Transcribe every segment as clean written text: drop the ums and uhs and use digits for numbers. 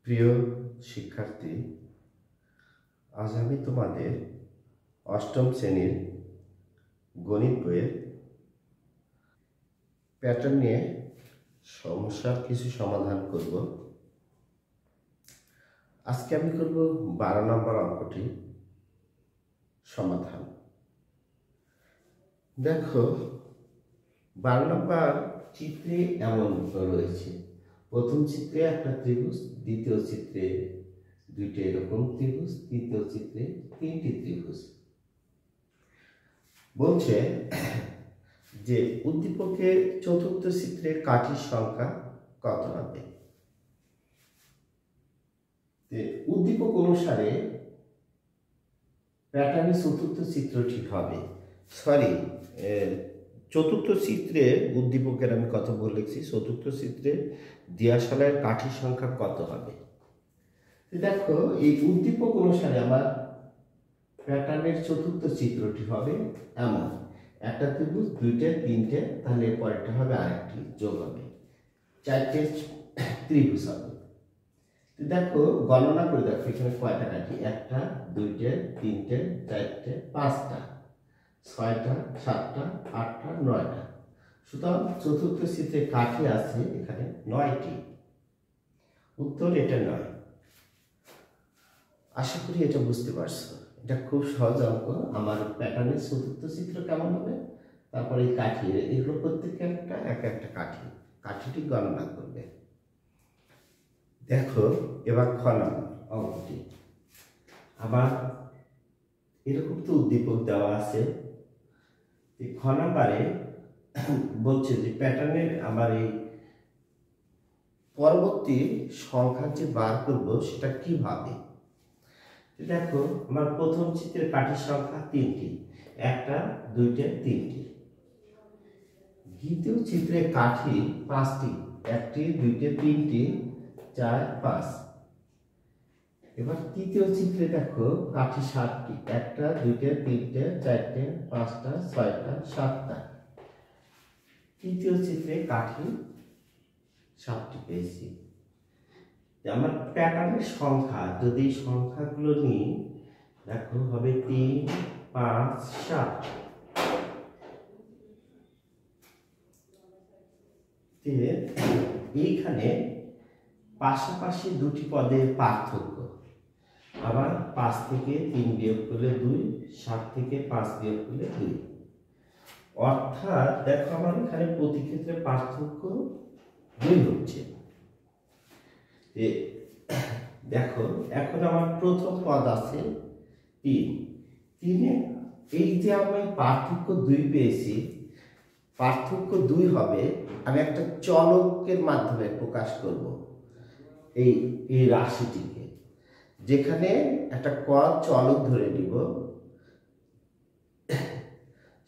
প্রিয় শিক্ষার্থী, আজ আমি তোমাদের অষ্টম শ্রেণীর গণিত বইয়ের প্যাটার্ন নিয়ে সমস্যার কিছু সমাধান করব। আজকে আমি করব 12 নম্বর অঙ্কটি সমাধান। দেখো, 12 নম্বর চিত্রে এমন রয়েছে। প্রথম চিত্রে একটা ত্রিভুজ, দ্বিতীয় চিত্রে দুইটা এরকম ত্রিভুজ, তৃতীয় চিত্রে তিনটি ত্রিভুজ। বলছে যে উদ্দীপকের চতুর্থ চিত্রে কাঠির সংখ্যা কত হবে। উদ্দীপক অনুসারে প্যাটার্নের চতুর্থ চিত্রটি হবে, চতুর্থ চিত্রে উদ্দীপকের আমি কত বলে লিখছি, চতুর্থ চিত্রে দিয়াশালার কাঠির সংখ্যা কত হবে। দেখো, এই উদ্দীপক অনুসারে আমার প্যাটার্নের চতুর্থ চিত্রটি হবে এমন: একটা ত্রিভুজ, দুইটা, তিনটে, তাহলে পরেরটা হবে আরেকটি, যোগ হবে, চারটে ত্রিভুজ হবে। দেখো, গণনা করে দেখো এখানে কয়টা কাঠি, একটা, দুইটা, তিনটে, চারটে, পাঁচটা, ছয়টা, সাতটা, আটটা, নয়টা। সুতরাং চতুর্থ চিত্রে কাঠি আছে এখানে 9টি। উত্তর এটা 9। আশা করি এটা বুঝতে পারছো। এটা খুব সহজ অঙ্ক। আমার প্যাটার্নের চতুর্থ চিত্র কেমন হবে, তারপরে এই কাঠি, এগুলো প্রত্যেকটা এক একটা কাঠিটি গণনা করবে। দেখো, এবার খ নম্বর অঙ্কটি। আবার এরকম তো উদ্দীপক দেওয়া আছে। খ নম্বরে বলছে যে প্যাটার্নের আমার এই পরবর্তী সংখ্যা যে বার করবো সেটা কিভাবে। দেখো, আমার প্রথম চিত্রের কাঠির সংখ্যা 3টি, একটা, দুইটা, তিনটি। দ্বিতীয় চিত্রে কাঠি 5টি, একটি, দুইটি, তিনটি, 4, 5। এবার তৃতীয় চিত্রে দেখো কাঠি 7টি, একটা, দুইটা, তিনটে, চারটে, 5টা, 6টা, 7টা। তৃতীয় চিত্রে কাঠি 7টি পেয়েছি। আমার প্যাটার্নের সংখ্যা যদি এই সংখ্যাগুলো নিই, দেখো হবে 3, 5, 7। এইখানে পাশাপাশি দুটি পদের পার্থক্য। আবার 5 থেকে 3 বিয়োগ করলে 2, 7 থেকে 5 বিয়োগ করলে 2। অর্থাৎ দেখো, আমার এখানে প্রতি ক্ষেত্রে পার্থক্য 2 হচ্ছে। দেখো, এখন আমার প্রথম পদ আছে 3। এই যে আমি পার্থক্য 2 পেয়েছি, পার্থক্য 2 হবে, আমি একটা চলকের মাধ্যমে প্রকাশ করব এই রাশিটিকে। যেখানে একটা চলক ধরে নিব,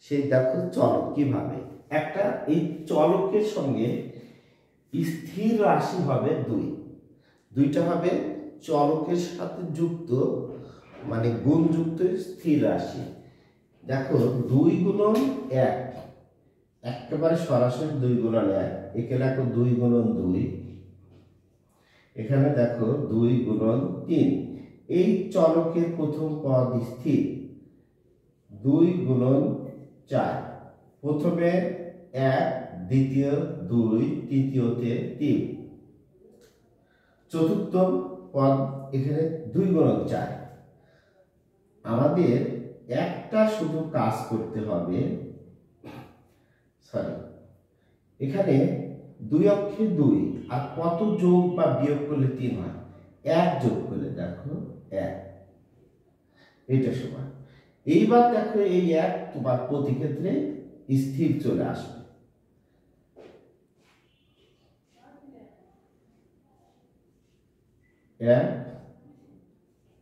সেই দেখো চলক কিভাবে, একটা এই চলকের সঙ্গে স্থির রাশি হবে 2। দুইটা হবে চলকের সাথে যুক্ত, মানে গুণযুক্ত স্থির রাশি। দেখো, 2 গুণন 1, একেবারে সরাসরি 2 গুণন 1। একে দেখো 2 গুণন 2, এখানে দেখো 2 গুণন 3। এই চলকের প্রথম পদ স্থির, 2 গুণন 4, প্রথমে 1, দ্বিতীয় 2, তৃতীয়তে 3। চতুর্থ পদ এখানে 2 গুণন 4। আমাদের একটা শুধু কাজ করতে হবে, এখানে 2 অক্ষে 2, আর কত যোগ বা বিয়োগ করলে 3 হয়, 1 যোগ করলে দেখো 1, এটা সমান। এইবার দেখো এই 1 তোমার প্রতি ক্ষেত্রে স্থির চলে আসবে।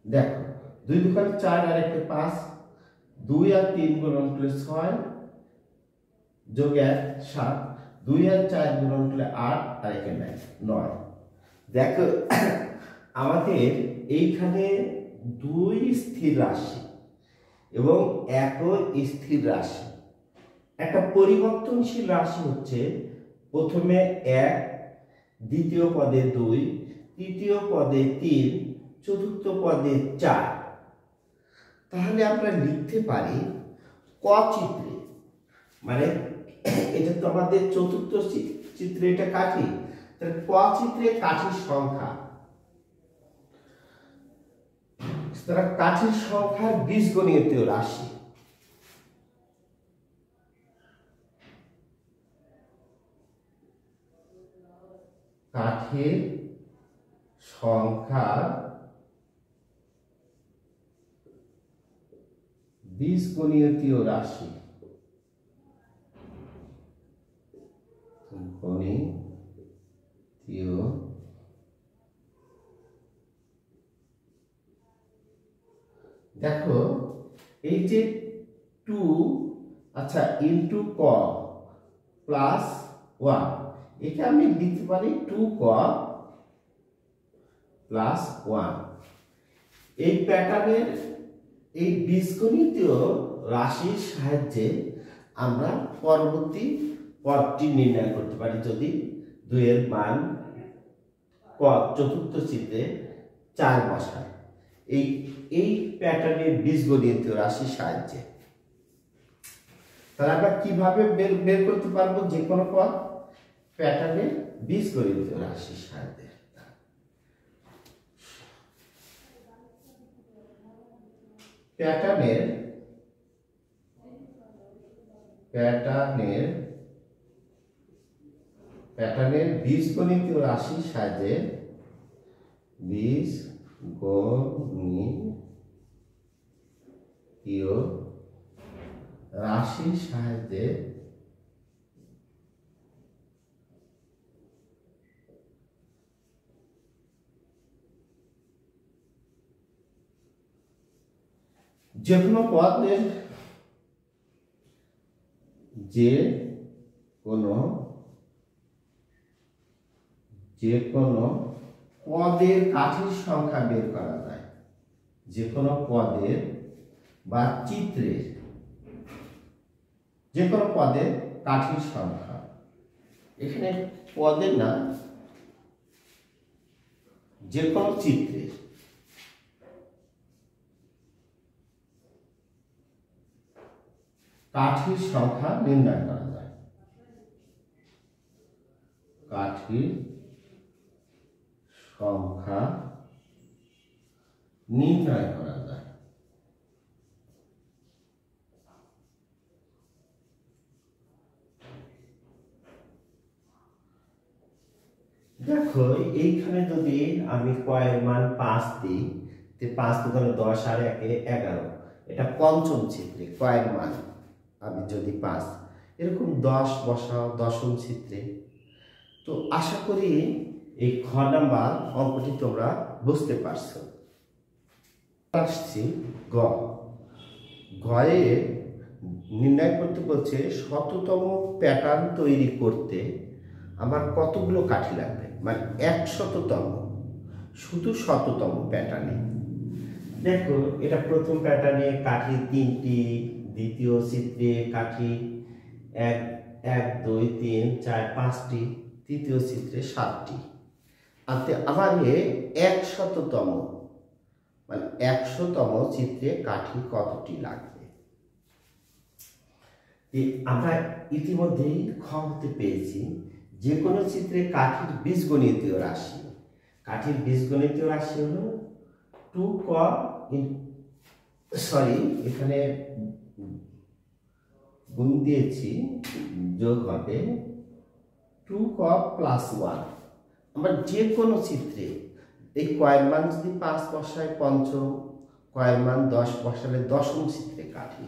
দেখো, 2 দুগুণে 4 আর 1 5, 2 আর 3 গুণন করলে 6, যোগ 1 7, 2 আর 4 গুণন করলে 8, আর এখানে 9। দেখো, আমাদের এইখানে 2 স্থির রাশি এবং 1 স্থির রাশি। একটা পরিবর্তনশীল রাশি হচ্ছে প্রথমে 1, দ্বিতীয় পদে 2, তৃতীয় পদে 3, চতুর্থ পদে 4। তাহলে আমরা লিখতে পারি ক চিত্রে, মানে এটা তো আমাদের চতুর্থ চিত্রে, এটা কাঠি, তাহলে ক চিত্রে কাঠির সংখ্যা, কাঠির সংখ্যার বীজগণিত রাশি। কাঠির সংখ্যার বীজগণিতীয় রাশি, গণিতীয় দেখো এই যে 2, আচ্ছা, ইন্টু ক প্লাস 1, এটা আমি লিখতে পারি 2 ক প্লাস 1। এই প্যাটার্নের এই বীজগণিতীয় রাশির সাহায্যে আমরা পরবর্তী পদটি নির্ণয় করতে পারি। যদি 2 এর মান চতুর্থ চিত্রে 4 বসায়, এই প্যাটার্নের বীজগণিতীয় রাশির সাহায্যে, তাহলে আমরা কিভাবে বের করতে পারবো যে কোনো পদ? প্যাটার্নের বীজগণিতীয় রাশির সাহায্যে। প্যাটার্নের বীজগণিতীয় রাশির সাহায্যে, বীজগণিতীয় রাশির সাহায্যে যে কোনো পদের কাঠির সংখ্যা বের করা যায়। যে কোনো পদের বা চিত্রের যে কোনো পদের কাঠির সংখ্যা, এখানে পদের না, যে কোনো চিত্রের কাঠির সংখ্যা নির্ণয় করা যায়। কাঠির সংখ্যা নির্ণয় করা যায়। দেখো এইখানে যদি আমি কয়ের মান 5 দিই, 5 দোকানে 10 আর 1 11, এটা পঞ্চম চিত্রে কয়ের মান আমি যদি 5, এরকম 10 বসাও দশম চিত্রে। তো আশা করি এই খ নাম্বার অঙ্কটি তোমরা বুঝতে পারছো। আসছি গয়ে নির্ণয় করতে বলছে শততম প্যাটার্ন তৈরি করতে আমার কতগুলো কাঠি লাগবে, মানে 100তম, শুধু 100তম প্যাটার্নে। দেখো এটা প্রথম প্যাটার্নে কাঠি 3টি, দ্বিতীয় চিত্রে কাঠি 1 2 3 4 5টি, তৃতীয় চিত্রে 7টি। আমার 100তম, মানে 100তম চিত্রে কাঠি কতটি লাগবে? আমরা ইতিমধ্যেই ক্ষমতে পেয়েছি যে কোনো চিত্রে কাঠির বীজগণিতীয় রাশি। কাঠির বীজগণিতীয় রাশি হলো 2 ক, এখানে গুণ দিয়েছি, যোগ হবে 2 ক প্লাস 1। আমরা যে কোনো চিত্রে এই কয়ের মান যদি 5 বসায় পঞ্চম, কয়ের মান 10 বসালে দশম চিত্রে কাঠি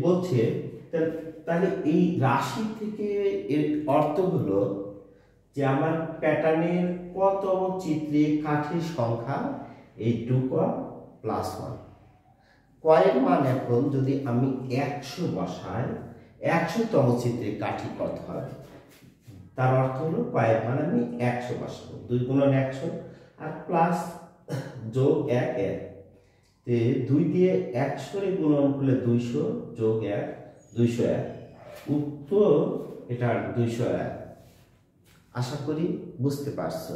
বলছে। তাহলে এই রাশি থেকে এর অর্থ হলো যে আমার প্যাটার্নের কতম চিত্রে কাঠির সংখ্যা এই 2 ক প্লাস 1। কয়ের মান এখন যদি আমি 100 বসাই, 100তম চিত্রে কাঠি কত হবে? তার অর্থ হলো কয়ের মান আমি 100 বসাবো, 2 গুণন 100 আর প্লাস যোগ 1 2 দিয়ে 100 গুণন করলে 200 যোগ 1 201, উত্তর এটা 201। আশা করি বুঝতে পারছো।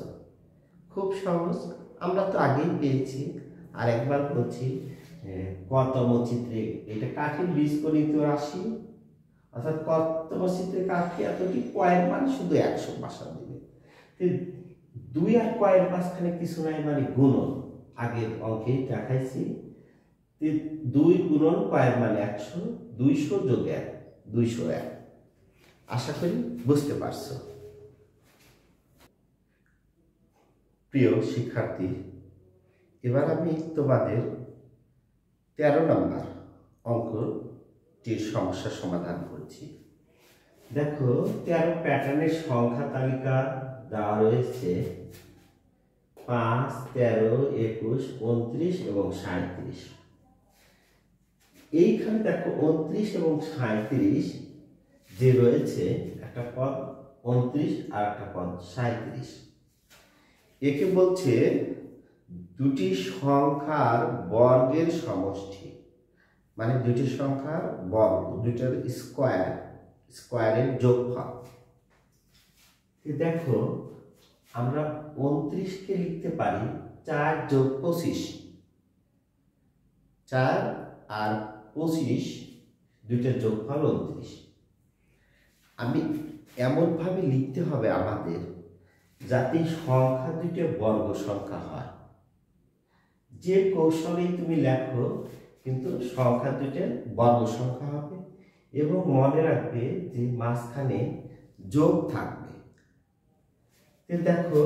খুব সহজ, আমরা তো আগেই পেয়েছি। আর একবার বলছি, কতম চিত্রে এটা কাঠির বীজগণিত রাশি, অর্থাৎ কতম চিত্রে কাঠি এতটি কয়ের মান শুধু 100 বাসা দিবে। 2 আর কয়ের মাঝখানে কিছু নাই, মানে গুণন। আগের অঙ্কেই দেখাইছি 2 গুণন কয়ের মান 100, 200 যোগ 1, 201। আশা করি বুঝতে পারছো। প্রিয় শিক্ষার্থী, এবার আমি তোমাদের 13 নম্বর অঙ্কটির সমস্যা সমাধান করছি। দেখো 13 প্যাটার্নের সংখ্যা তালিকা দেওয়া রয়েছে 5, 13, 21, 29 এবং 37। এইখানে দেখো 29 এবং 37 যে রয়েছে, একটা পদ 29 আর একটা পদ 37। একে বলছে দুটি সংখ্যার বর্গের সমষ্টি, মানে দুটি সংখ্যার বর্গ, দুইটার স্কোয়ারের যোগফল। দেখো আমরা 29কে লিখতে পারি 4 যোগ 25, 4 আর 25 দুইটার যোগফল 29। আমি এমনভাবে লিখতে হবে আমাদের যাতে সংখ্যা দুইটা বর্গ সংখ্যা হয়। যে কৌশলেই তুমি লেখো, কিন্তু সংখ্যা দুইটা বর্গ সংখ্যা হবে, এবং মনে রাখবে যে মাঝখানে যোগ থাকবে। দেখো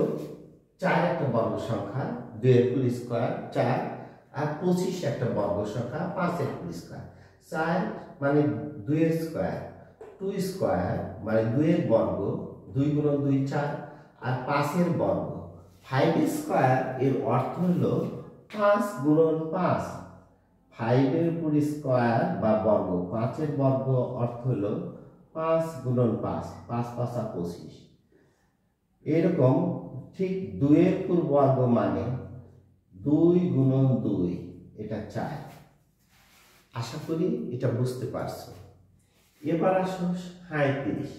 4 একটা বর্গ সংখ্যা, 2 এর ফুল স্কোয়ার 4, আর 25 একটা বর্গ সংখ্যা, 5 এর ফুল স্কোয়ার 4, মানে 2 এর স্কোয়ার, 2 স্কোয়ার মানে 2 এর বর্গ, 2 গুণন 2 4, আর 5 এর বর্গ 5 স্কোয়ার। এর অর্থ হলো 5 গুণন 5, 5 এর উপর স্কোয়ার বা বর্গ, 5 এর বর্গ অর্থ হলো 5 গুণন 5, 5 5 25। এরকম ঠিক 2 এর উপর বর্গ মানে 2 গুণন 2, এটা 4। আশা করি এটা বুঝতে পারছো। এবার আসো 37।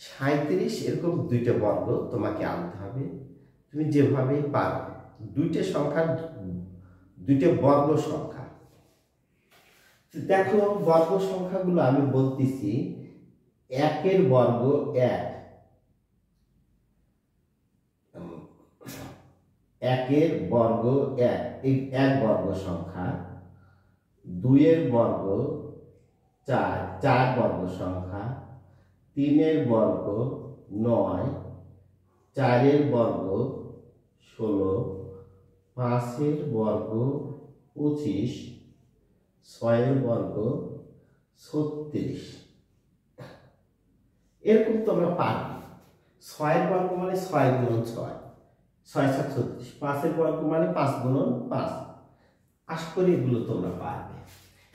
37 এরকম দুইটা বর্গ তোমাকে আনতে হবে, তুমি যেভাবে পারো। দুইটা সংখ্যা, দুইটা বর্গ সংখ্যা। দেখো বর্গ সংখ্যাগুলো আমি বলতেছি, 1 এর বর্গ 1, 1 এর বর্গ 1, এই 1 বর্গ সংখ্যা। 2 এর বর্গ 4, 4 বর্গ সংখ্যা। 3 এর বর্গ 9, 4 এর বর্গ 16, 5 এর বর্গ 25, 6 এর বর্গ 36। এরকম তোমরা পারবে। 6 এর বর্গ মানে 6 গুণন 6, 6 7 36। 5 এর বর্গ মানে 5 গুণন 5। আশা করি এগুলো তোমরা পারবে।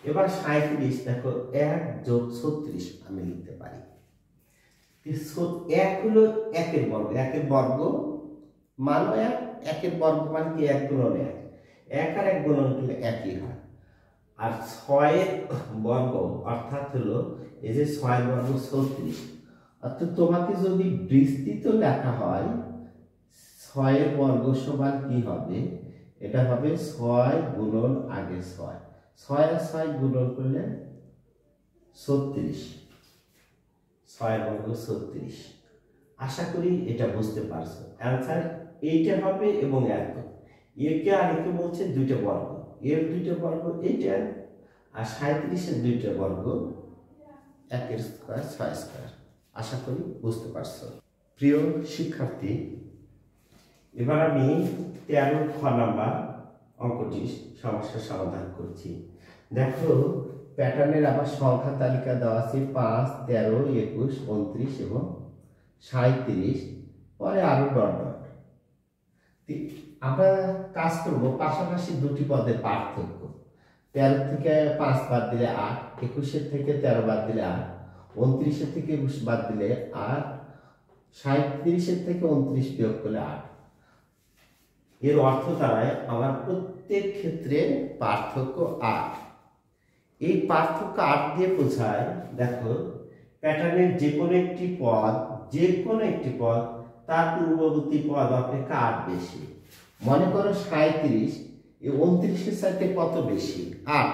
এবার 37 দেখো 1 যোগ 36 আমি লিখতে পারি। 1 হলো 1 এর বর্গ, 1 এর বর্গ মানে 1, 1 এর বর্গ মানে কি 1 গুণন 1, 1 আর 1 গুণন করলে একই হয়। আর 6 এর বর্গ অর্থাৎ হলো এই যে 6 এর বর্গ 36। অর্থাৎ তোমাকে যদি বিস্তৃত লেখা হয় 6 এর বর্গ সমান কি হবে, এটা হবে 6 গুণন আগে 6, 6 আর 6 গুণন করলে 36, 6 এর বর্গ 36। আশা করি এটা বুঝতে পারছো। অ্যান্সার এইটা হবে, এবং একদম একে আর একে বলছে দুইটা বর্গ, এর দুইটা বর্গ এইটা, আর 37 এর দুইটা বর্গ 1 এর স্কয়ার 6 স্কয়ার। আশা করি বুঝতে পারছো। প্রিয় শিক্ষার্থী, এবার আমি 13 খ নাম্বার অঙ্কটি সমস্যার সমাধান করছি। দেখো প্যাটার্নের আবার সংখ্যা তালিকা দেওয়া আছে 5, 13, 21, 29 এবং 37, পরে আরো ডট ডট। আমরা কাজ করব পাশাপাশি দুটি পদের পার্থক্য। 13 থেকে 5 বাদ দিলে 8, 21 থেকে 13 বাদ দিলে 8, 29 থেকে 21 বাদ দিলে 8, 37 থেকে 29 বিয়োগ করলে 8। এর অর্থ দাঁড়ায় আমার প্রত্যেক ক্ষেত্রে পার্থক্য 8। এই পার্থক্য 8 দিয়ে বোঝায়, দেখো প্যাটার্নের যে কোনো একটি পদ তার পূর্ববর্তী পদ অপেক্ষা 8 বেশি। মনে করো 37 এই 29-এর সাথে কত বেশি? 8।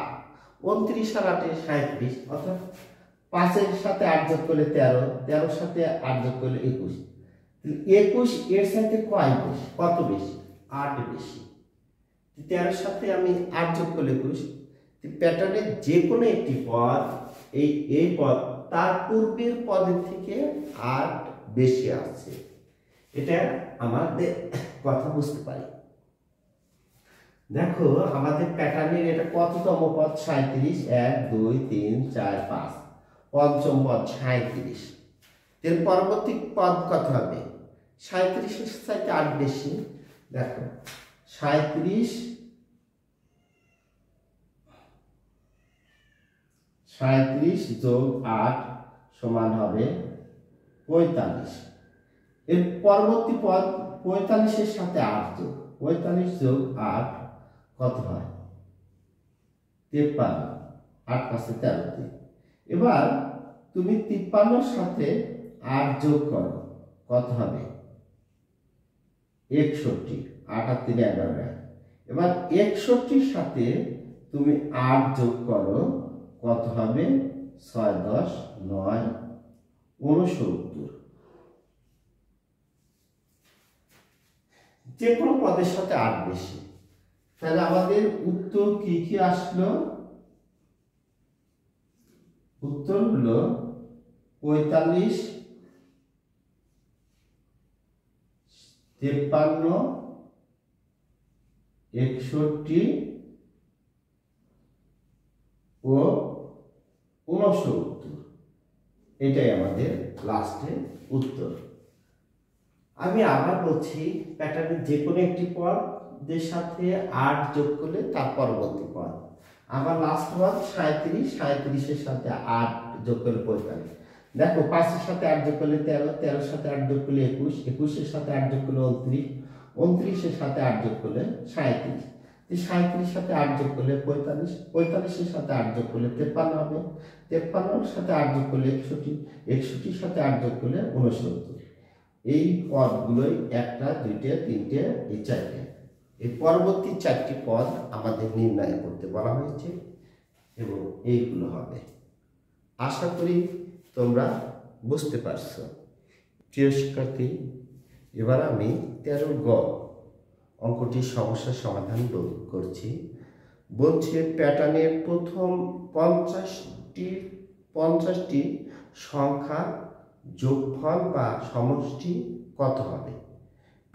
29 আর 8 37, অর্থাৎ 5-এর সাথে 8 যোগ করলে 13, 13-এর সাথে 8 যোগ করলে 21। 21 এর সাথে কত বেশি? 8 বেশি। 13-এর সাথে আমি 8 যোগ করলে 21। প্যাটার্নের যে কোনো একটি পদ, এই পদ তার পূর্বের পদের থেকে 8 বেশি আছে, এটা আমাদের কথা বুঝতে পারি। দেখো আমাদের প্যাটার্নের এটা কততম পদ? 37। 1 2 3 4 5, পঞ্চম পদ 37। এর পরবর্তী পদ কত হবে? 37-এর সাথে 8 বেশি। দেখো 37 যোগ 8 সমান হবে 45। এর পরবর্তী পদ 45-এর সাথে 8 যোগ, 45 যোগ 8 কত হয়? 53। 8 5 13। এবার তুমি 53-এর সাথে 8 যোগ করো, কত হবে? 61। 8 আর 3 11। এবার 61-এর সাথে তুমি 8 যোগ করো, কত হবে? 6 10 9 69। যে কোনো পদের সাথে 8 বেশি। তাহলে আমাদের উত্তর কি কি আসলো? উত্তর হলো 45, 53, 61 ও 69। এটাই আমাদের লাস্টের উত্তর। আমি আবার বলছি, প্যাটার্নের যে কোনো একটি পদের সাথে 8 যোগ করলে তার পরবর্তী পদ। আমার লাস্ট পদ 37, 37-এর সাথে 8 যোগ করলে 45। দেখো 5-এর সাথে 8 যোগ করলে 13, 13-এর সাথে 8 যোগ করলে 21, 21-এর সাথে 8 যোগ করলে 29, 29-এর সাথে 8 যোগ করলে 37, 37-এর সাথে 8 যোগ করলে 45, 45-এর সাথে 8 যোগ করলে 53 হবে, 53-এর সাথে 8 যোগ করলে 61, 61-এর সাথে 8 যোগ করলে 69। এই পদগুলোই 1টা 2টা 3টে এই 4টে। এই পরবর্তী 4টি পদ আমাদের নির্ণয় করতে বলা হয়েছে এবং এইগুলো হবে। আশা করি তোমরা বুঝতে পারছো। প্রিয় শিক্ষার্থী, এবার আমি 13 গ অঙ্কটির সমস্যার সমাধান করছি। বলছে প্যাটার্নের প্রথম 50টি সংখ্যা যোগফল বা সমষ্টি কত হবে?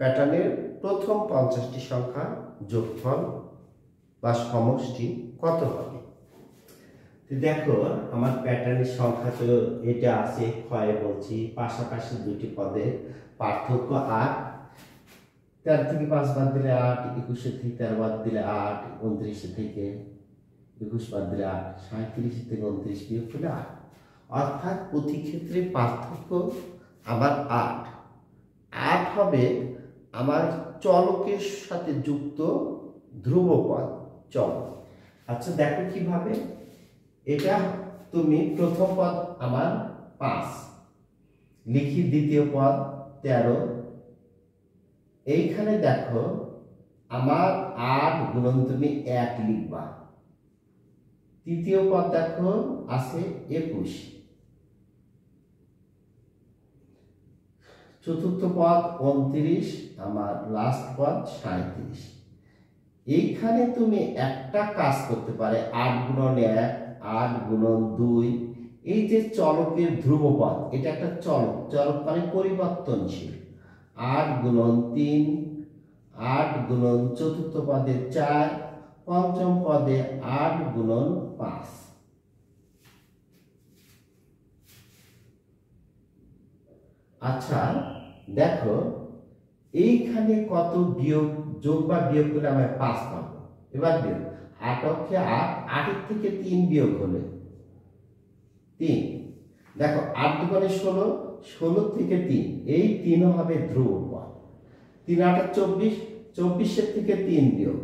প্যাটার্নের প্রথম 50টি সংখ্যা যোগফল বা সমষ্টি কত হবে? দেখো আমার প্যাটার্নের সংখ্যা তো এটা আছে, ক্ষয়ে বলছি পাশাপাশি দুটি পদের পার্থক্য 8। 13 থেকে 5 বাদ দিলে 8, 21 থেকে 13 বাদ দিলে 8, 29 থেকে 21 বাদ দিলে 8, 37 থেকে 29 বিয়োগ করলে 8। অর্থাৎ প্রতি ক্ষেত্রে পার্থক্য আমার 8। 8 হবে আমার চলকের সাথে যুক্ত ধ্রুবপদ চলক। আচ্ছা দেখো কিভাবে, এটা তুমি প্রথম পদ আমার 5 লিখি, দ্বিতীয় পদ 13। এইখানে দেখো আমার 8 গুণন তুমি 1 লিখবা। তৃতীয় পদ দেখো আছে 21। চতুর্থ পদ 29, আমার লাস্ট পদ 37। এইখানে তুমি একটা কাজ করতে পারে, 8 গুণন 1, 8 গুণন 2। এই যে চলকের ধ্রুবপদ, এটা একটা চলক, চলক মানে পরিবর্তনশীল। 8 গুণন 3, 8 গুণন চতুর্থ পদে 4, পঞ্চম পদে 8 গুণন 5। আচ্ছা দেখো এইখানে কত বিয়োগ, যোগ বা বিয়োগ করলে আমরা 5 পাবো। এবার বিয়োগ 8 অক্ষে 8, 8 থেকে 3 বিয়োগ হলে 3। দেখো 8 দুগুণে 16, 16 থেকে 3, এই 3 হবে ধ্রুবপদ। 3 8 24, 24 থেকে 3 বিয়োগ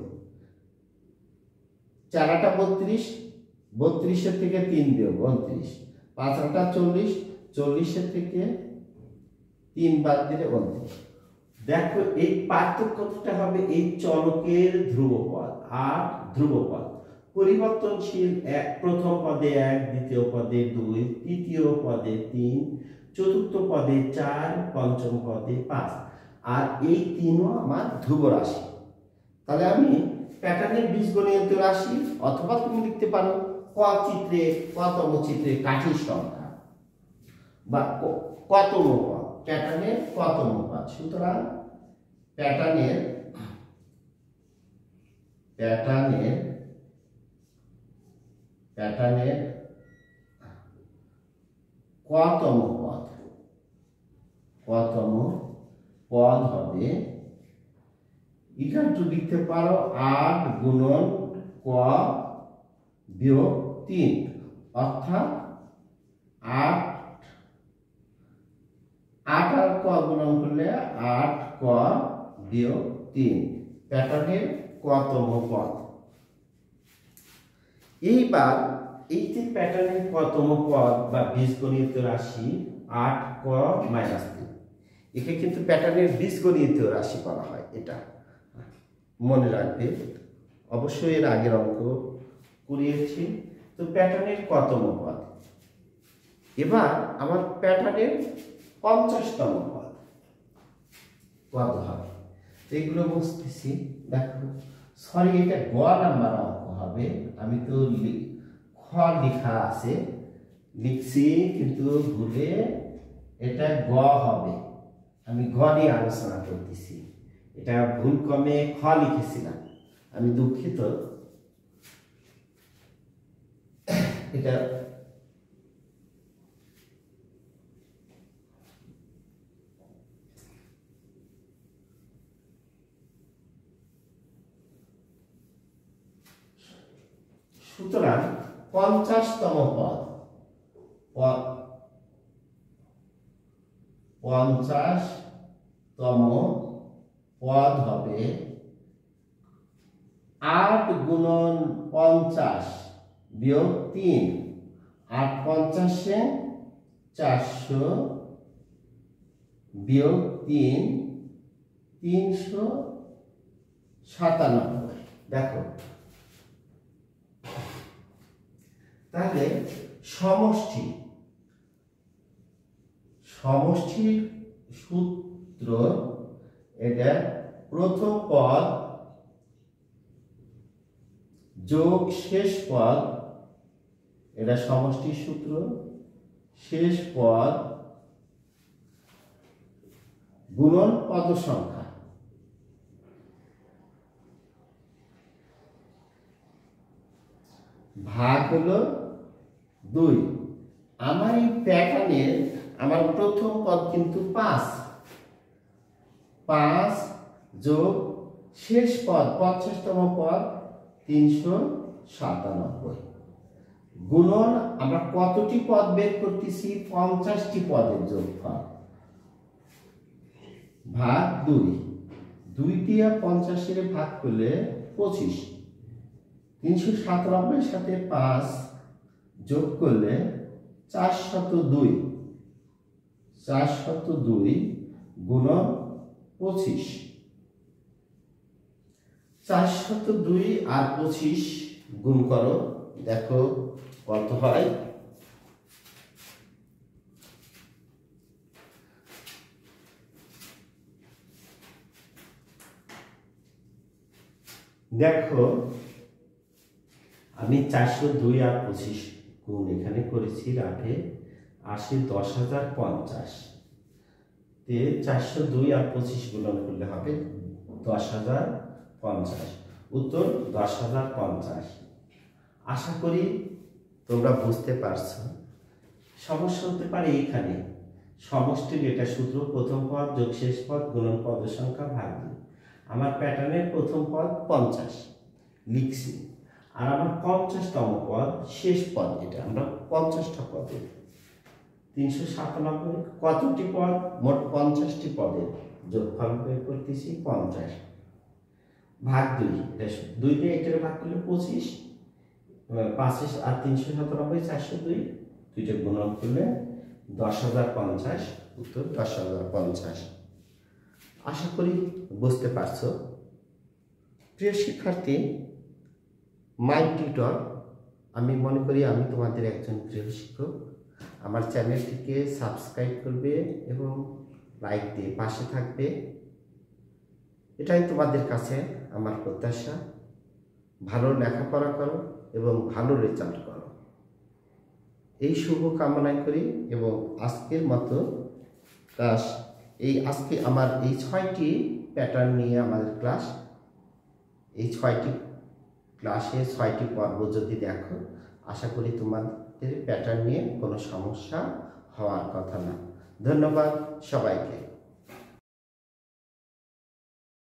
4 8 32, 32 থেকে 3 বিয়োগ 29, 5 8 40, 40 থেকে 3 বাদ দিলে অর্ধেক। দেখো এই পার্থক্যটা হবে এই চলকের ধ্রুবপদ আর ধ্রুবপদ পরিবর্তনশীল প্রথম পদে 1, দ্বিতীয় পদে 2, তৃতীয় পদে 3, চতুর্থ পদে 4, পঞ্চম পদে 5, আর এই তিনও আমার ধ্রুব রাশি। তাহলে আমি প্যাটার্নের বীজগণিত রাশি অথবা তুমি লিখতে পারো ক চিত্রে কতম চিত্রে কাঠির সংখ্যা বা কতম পদ, প্যাটার্নের কতম পদ। সুতরাং প্যাটার্নের কতম পদ হবে, এটা একটু লিখতে পারো 8 গুণন ক বিয়োগ 3, অর্থাৎ 8 আর ক গুণন করলে 8 ক বিয়োগ 3, প্যাটার্নের কতম পদ। এইবার এই যে প্যাটার্নের কতম পদ বা বীজগণিত রাশি 8 ক মাইনাস 3, একে কিন্তু প্যাটার্নের বীজগণিত রাশি বলা হয়। এটা মনে রাখবে, অবশ্যই এর আগের অঙ্ক করিয়েছি। তো প্যাটার্নের কতম পদ। এবার আমার প্যাটার্নের 50তম পদ কত হবে, এগুলো বুঝতেছি। দেখো সরি, এটা গ নাম্বার অঙ্ক হবে। আমি তো খ লেখা আছে লিখছি, কিন্তু ভুলে এটা গ হবে। আমি গ নিয়ে আলোচনা করতেছি, এটা ভুল কমে খ লিখেছিলাম, আমি দুঃখিত। এটা সুতরাং 50তম পদ, 50তম পদ হবে 8 গুণন 50 বিয়োগ 3, 8 50 400 বিয়োগ 3 397। দেখো তাহলে সমষ্টির সূত্র, এটা প্রথম পদ যোগ শেষ পদ, এটা সমষ্টির সূত্র। শেষ পদ গুণন পদ সংখ্যা, ভাগ হলো 2। আমার এই প্যাটার্নের আমার প্রথম পদ কিন্তু 5 যোগ শেষ পদ 50তম পদ 397 গুণন আমরা কতটি পদ বের করতেছি, 50টি পদের যোগফল ভাগ 2। 2 দিয়ে 50 এর ভাগ করলে 25, 397 সাথে 5 যোগ করলে 402 গুণন 25। 402 আর 25 গুণ করো, দেখো কত হয়। দেখো আমি 402 আর 25 গুণ এখানে করেছি, রাখে 80 10,050, তে 402 আর 25 গুণন করলে হবে 10,050, উত্তর 10,050। আশা করি তোমরা বুঝতে পারছো। সমস্যা হতে পারে এখানে সমষ্টির এটা সূত্র প্রথম পদ যোগ শেষ পদ গুণন পদ সংখ্যা ভাগ 2। আমার প্যাটার্নের প্রথম পদ 50 লিখছি, আর আমার 50তম পদ শেষ পদ, এটা আমরা 50টা পদে 397 কতটি পদ, মোট 50টি পদের যোগফল বের করতেছি 50 ভাগ 2। এটা 2 দিয়ে এটার ভাগ করলে 25, 5 আর 397 402, দুইটা গুণন করলে 10,050 উত্তর 10,050। আশা করি বুঝতে পারছো। প্রিয় শিক্ষার্থী, মাই টিউটর, আমি মনে করি আমি তোমাদের একজন প্রিয় শিক্ষক। আমার চ্যানেলটিকে সাবস্ক্রাইব করবে এবং লাইক দিয়ে পাশে থাকবে, এটাই তোমাদের কাছে আমার প্রত্যাশা। ভালো লেখাপড়া করো এবং ভালো রেজাল্ট করো, এই শুভ কামনাই করি। এবং আজকের মতো ক্লাস আজকে আমার এই 6টি প্যাটার্ন নিয়ে আমাদের ক্লাস। এই 6টি ক্লাসে 6টি পর্ব যদি দেখো, আশা করি তোমাদের প্যাটার্ন নিয়ে কোনো সমস্যা হওয়ার কথা না। ধন্যবাদ সবাইকে।